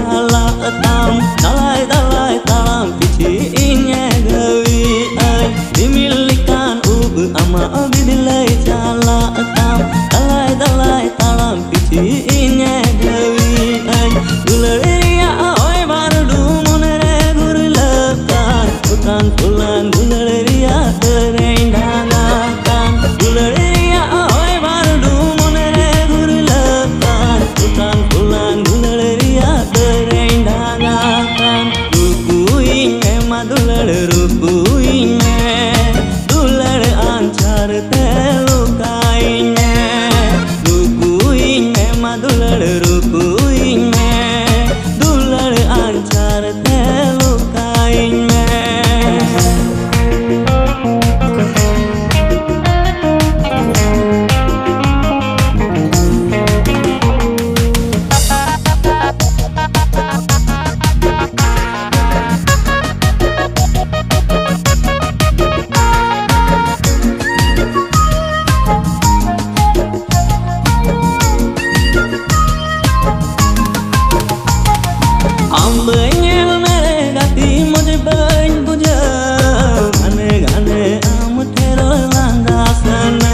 chala tam dalai dalai talam pichi inya gawi ai dimilikan ubu ama bidilai chala tam dalai dalai talam pichi inya gawi ai gularia oi bardu monere gurlakan utan pulan gularia terendangkan gularia oi bardu monere gurlakan utan pulan gularia terendangkan rukuinya madular rukuinya dular ancar telukainya rukuinya madular rukuinya dular ancar telukainya. Ambenya mere gati mujhe bain bujha gane gane am thero landasana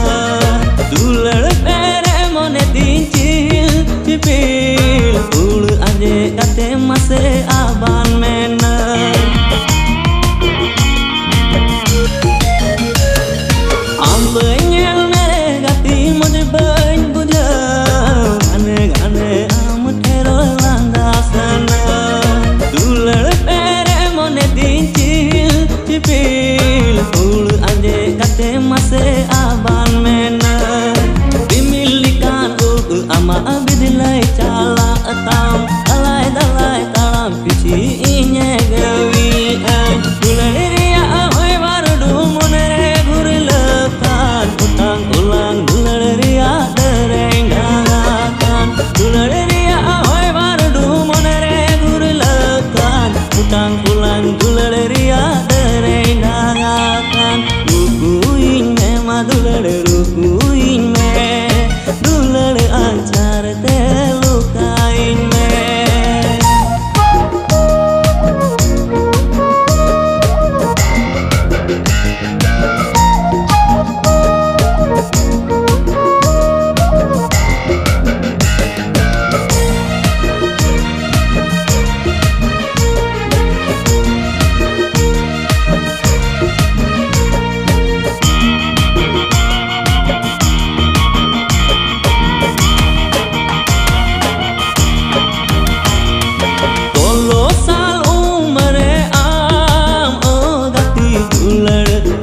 dular pere mone tinchil chipil ul anje gate mase aban mena ambenya mere gati mujhe bain bujha gane gane am thero landasana Pil ul anje kate mase aban mena dimilikan ubu ama bidilai chala tam dalai dalai talam pichi inya gawi ai gularia oi bardu monere gurlakan utang ulang gularia terenggangan gularia oi bardu monere gurlakan utang ulang gularia terenggangan rukuinya madular rukuinya dular ancar telukainya.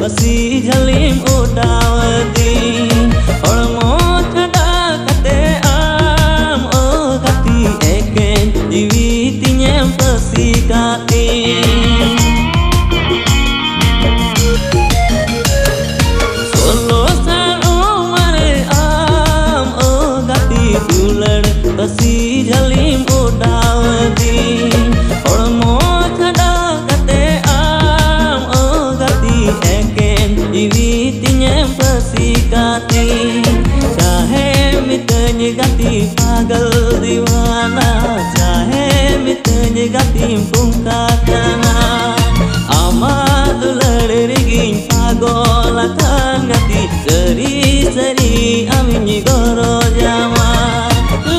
Basi jalim udawati hormo thada kate am o gati eken jiwitinya basi kati solo sal umare am o gati dular basi jalim udawati hormo thada kate am o gati jiwitinya bersikati चाहे mitanya gati pagal diwana चाहे mitanya gati pungkatana amadular rigin pagolakan gati seri seri aminyi goro jama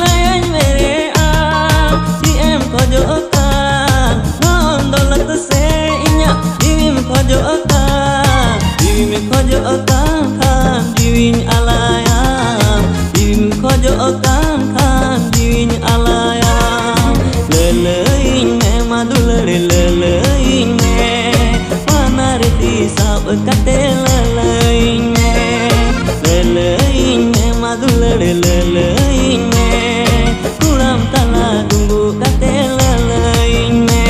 layan mere am si em kojokan nondolat se inya divim kojokan divim kojokan kan divin alayam divim kojokan kan divin alayam lelein me madular lelein me manarti sab kate lelein me madular lelein me kuram tala tunggu kate lelein me.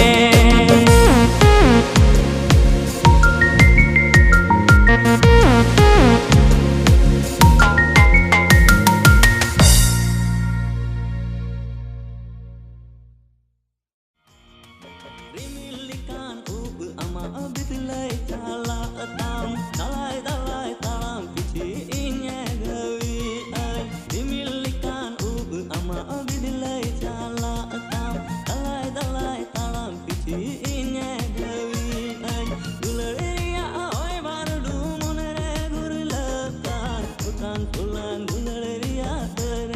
Dimilikan ubu ama bidilai chala tam dalai dalai talam pichi inya gawi ai dimilikan ubu ama bidilai chala tam dalai ફૂલાન ફૂલાન ગુંદળરિયા કરે